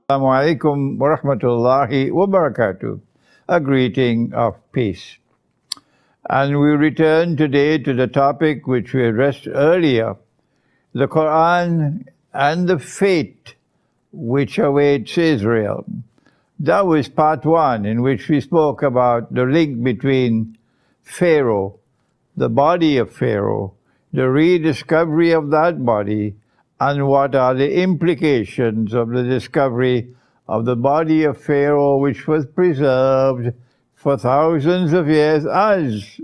Assalamu alaikum wa rahmatullahi wa barakatuh. A greeting of peace. And we return today to the topic which we addressed earlier, the Qur'an and the fate which awaits Israel. That was part one, in which we spoke about the link between Pharaoh, the body of Pharaoh, the rediscovery of that body, and what are the implications of the discovery of the body of Pharaoh, which was preserved for thousands of years, as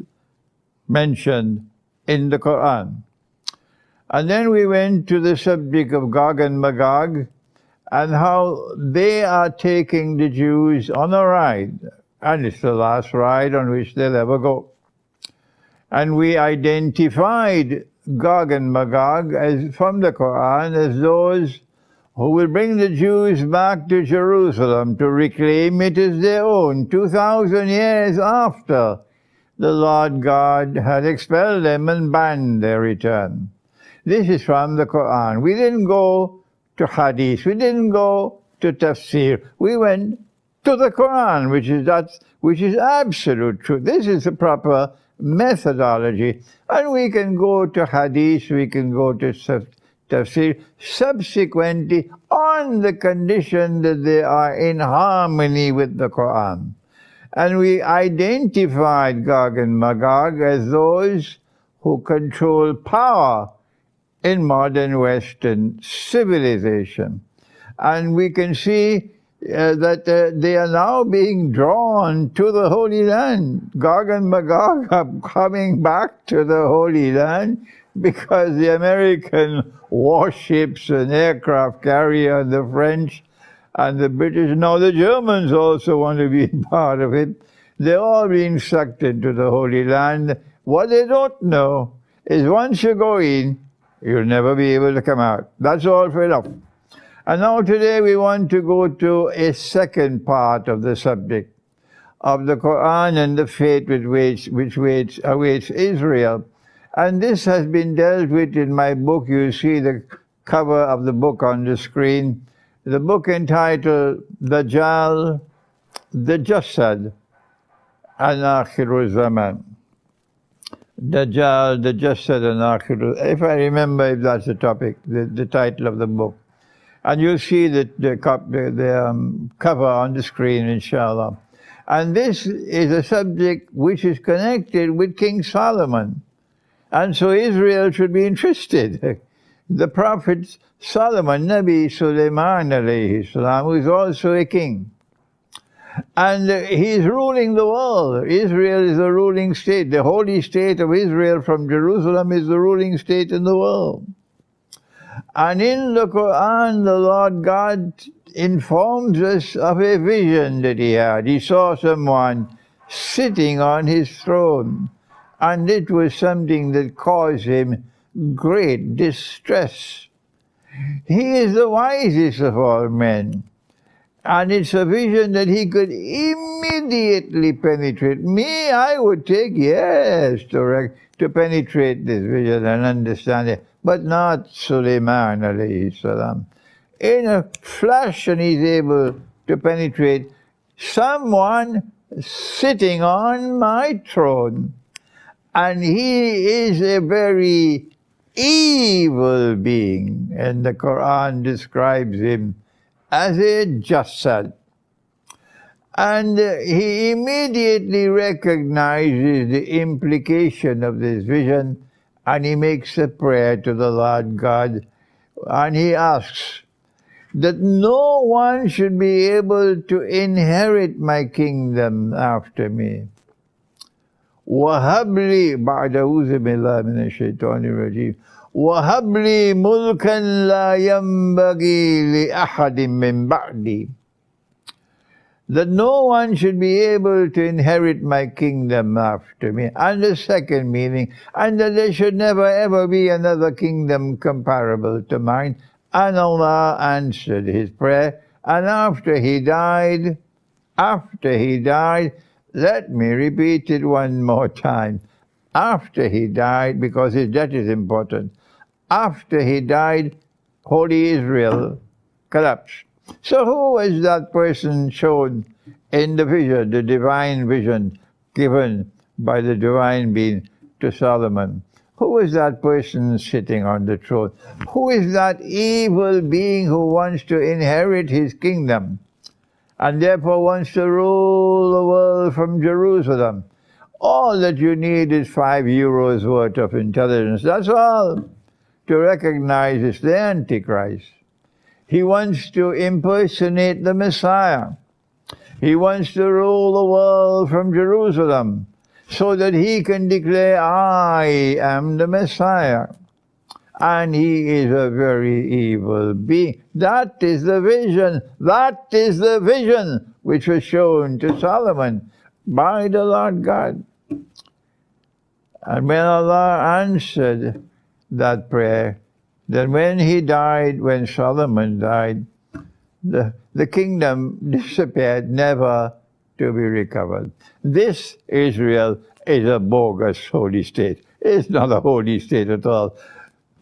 mentioned in the Qur'an. And then we went to the subject of Gog and Magog, and how they are taking the Jews on a ride, and it's the last ride on which they'll ever go. And we identified Gog and Magog as, from the Qur'an, as those who will bring the Jews back to Jerusalem to reclaim it as their own 2,000 years after the Lord God had expelled them and banned their return. This is from the Qur'an. We didn't go to Hadith, we didn't go to Tafsir, we went to the Qur'an, which is absolute truth. This is the proper methodology. And we can go to Hadith, we can go to Tafsir subsequently on the condition that they are in harmony with the Qur'an. And we identified Gog and Magog as those who control power in modern Western civilization. And we can see that they are now being drawn to the Holy Land. Gog and Magog are coming back to the Holy Land because the American warships and aircraft carrier, the French and the British, now the Germans also want to be part of it. They're all being sucked into the Holy Land. What they don't know is once you go in, you'll never be able to come out. That's all for enough. And now today we want to go to a second part of the subject of the Qur'an and the fate which awaits Israel. And this has been dealt with in my book. You see the cover of the book on the screen. The book entitled Dajjal, the Jasad, and akhirulzaman. Dajjal, the Jasad, and akhirulzaman. If I remember, if that's the topic, the title of the book. And you'll see the cover on the screen, inshallah. And this is a subject which is connected with King Solomon. And so Israel should be interested. The Prophet Solomon, Nabi Sulaiman alayhi salam, who is also a king. And he is ruling the world. Israel is a ruling state. The holy state of Israel from Jerusalem is the ruling state in the world. And in the Qur'an, the Lord God informs us of a vision that he had. He saw someone sitting on his throne, and it was something that caused him great distress. He is the wisest of all men, and it's a vision that he could immediately penetrate. Me, I would take years to penetrate this vision and understand it. But not Sulaiman alayhi salam. In a flash, and he's able to penetrate someone sitting on my throne. And he is a very evil being, and the Qur'an describes him as a Jasad. And he immediately recognizes the implication of this vision, and he makes a prayer to the Lord God, and he asks that no one should be able to inherit my kingdom after me. وَهَبْ لِي بَعْدَ أُوذُ بِاللَّهِ مِنَ الشَّيْطَانِ الرَّجِيمِ وَهَبْ لِي مُلْكًا لَا يَنْبَغِي لِأَحَدٍ مِّن بَعْدِي. That no one should be able to inherit my kingdom after me. And the second meaning, and that there should never ever be another kingdom comparable to mine. And Allah answered his prayer. And after he died, let me repeat it one more time. After he died, because that is important. After he died, Holy Israel collapsed. So who was that person shown in the vision, the divine vision given by the divine being to Solomon? Who is that person sitting on the throne? Who is that evil being who wants to inherit his kingdom and therefore wants to rule the world from Jerusalem? All that you need is €5 worth of intelligence. That's all to recognize it's the Antichrist. He wants to impersonate the Messiah. He wants to rule the world from Jerusalem so that he can declare, I am the Messiah. And he is a very evil being. That is the vision. That is the vision which was shown to Solomon by the Lord God. And when Allah answered that prayer, then when he died, when Solomon died, the kingdom disappeared, never to be recovered. This Israel is a bogus holy state. It's not a holy state at all.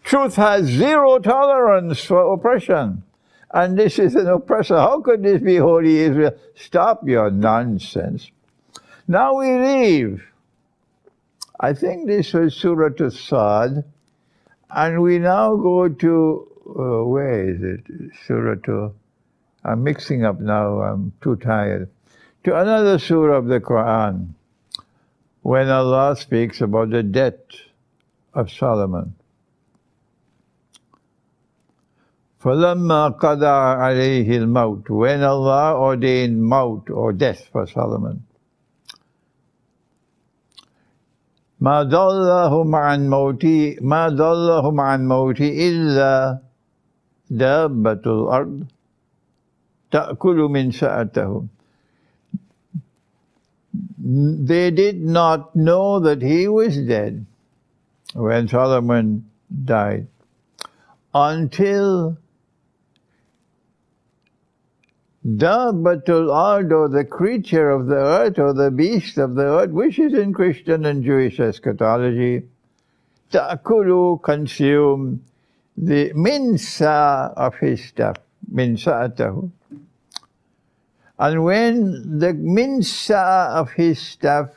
Truth has zero tolerance for oppression. And this is an oppressor. How could this be holy Israel? Stop your nonsense. Now we leave. I think this was Surah As-Sad. And we now go to, where is it? Surah to, I'm mixing up now, I'm too tired. To another surah of the Qur'an, when Allah speaks about the death of Solomon. فَلَمَّا قَضَى عَلَيْهِ الْمَوْتِ, when Allah ordained maut or death for Solomon. ما ضلهم عن موتي إلا دابة الأرض تأكل من سأته. They did not know that he was dead when Solomon died until Dabbatul ard, or the creature of the earth, or the beast of the earth, which is in Christian and Jewish eschatology, ta'kulu, consume the minsa of his stuff, minsa'atahu. And when the minsa of his stuff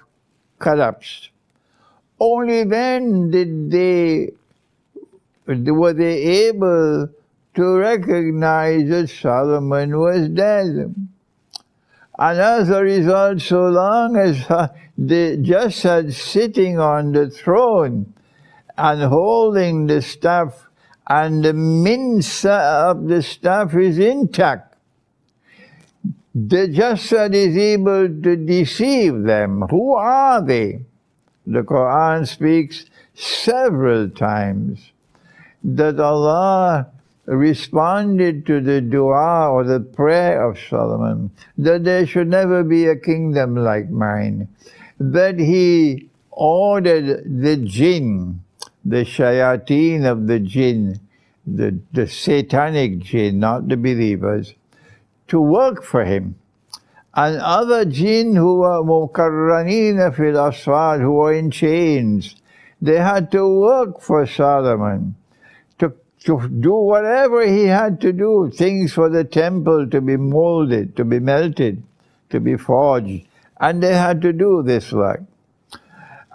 collapsed, only then were they able to recognize that Solomon was dead. And as a result, so long as they just had sitting on the throne and holding the staff, and the minsa of the staff is intact, the Jasad is able to deceive them. Who are they? The Qur'an speaks several times that Allah responded to the dua or the prayer of Solomon, that there should never be a kingdom like mine, that he ordered the jinn, the shayateen of the jinn, the satanic jinn, not the believers, to work for him. And other jinn who were mukarranina fil asfad, who were in chains, they had to work for Solomon, to do whatever he had to do, things for the temple to be molded, to be melted, to be forged. And they had to do this work.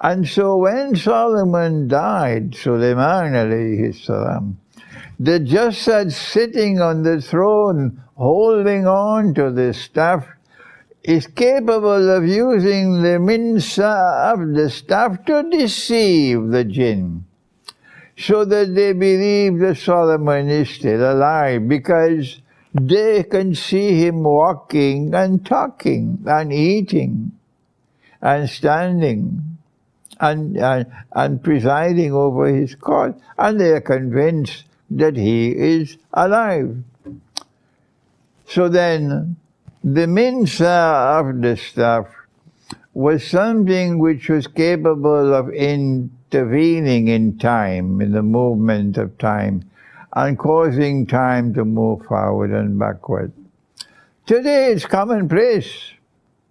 And so when Solomon died, Sulaiman alayhi salam, the Jasad sitting on the throne, holding on to the staff, is capable of using the minsa of the staff to deceive the jinn, so that they believe that Solomon is still alive, because they can see him walking and talking and eating and standing and presiding over his court, and they are convinced that he is alive. So then, the minsa of the staff was something which was capable of intervening in time, in the movement of time, and causing time to move forward and backward. Today it's commonplace.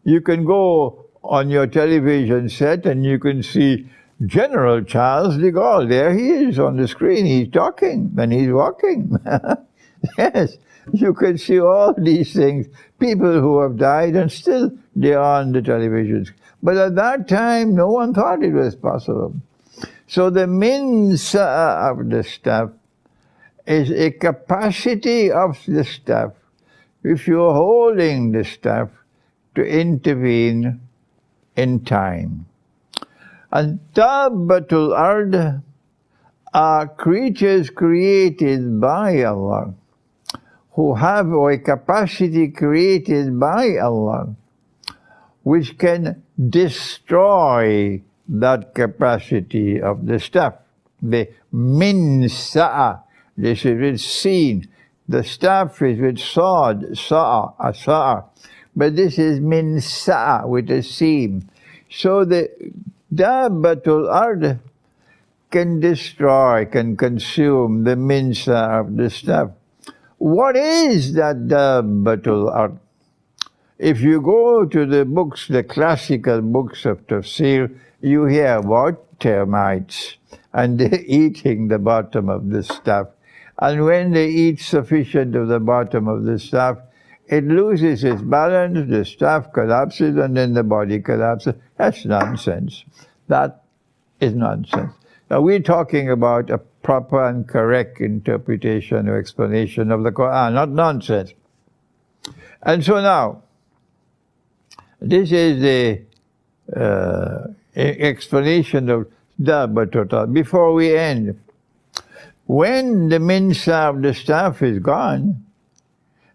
You can go on your television set and you can see General Charles de Gaulle. There he is on the screen. He's talking and he's walking. Yes, you can see all these things. People who have died and still they are on the televisions. But at that time, no one thought it was possible. So the minsa of the staff is a capacity of the staff, if you're holding the staff, to intervene in time. And Dabbatul ard are creatures created by Allah, who have a capacity created by Allah, which can destroy that capacity of the staff. The min sa'a, this is with sin. The staff is with sword, sa'a, but this is min sa'a with a sin. So the Dabbatul ard can destroy, can consume the minsa of the staff. What is that Dabbatul ard? If you go to the books, the classical books of tafsir, you hear about termites, and they're eating the bottom of the staff. And when they eat sufficient of the bottom of the staff, it loses its balance, the staff collapses, and then the body collapses. That's nonsense. That is nonsense. Now we're talking about a proper and correct interpretation or explanation of the Qur'an, not nonsense. And so now, this is the explanation of Dabbatul. Before we end, when the minsa of the staff is gone,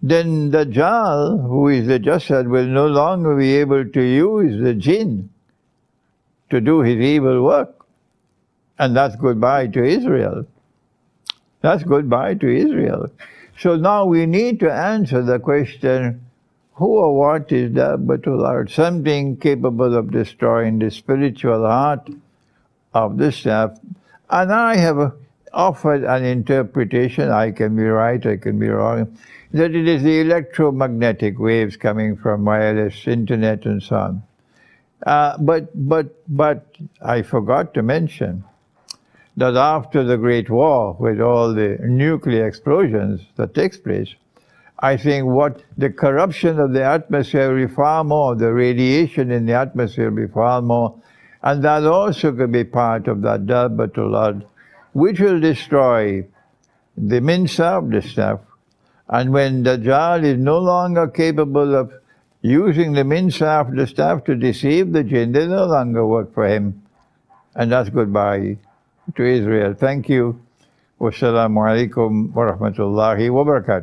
then Dajjal, who is the Jasad, will no longer be able to use the jinn to do his evil work. And that's goodbye to Israel. That's goodbye to Israel. So now we need to answer the question, who or what is Dabbatul ard? Something capable of destroying the spiritual heart of the staff. And I have offered an interpretation, I can be right, I can be wrong, that it is the electromagnetic waves coming from wireless internet and so on. But I forgot to mention that after the Great War, with all the nuclear explosions that takes place, I think what the corruption of the atmosphere will be far more, the radiation in the atmosphere will be far more, and that also could be part of that Dabbatul ard, which will destroy the minsa of the staff. And when Dajjal is no longer capable of using the minsa of the staff to deceive the jinn, they no longer work for him. And that's goodbye to Israel. Thank you. Wassalamu alaikum wa rahmatullahi wa barakatuh.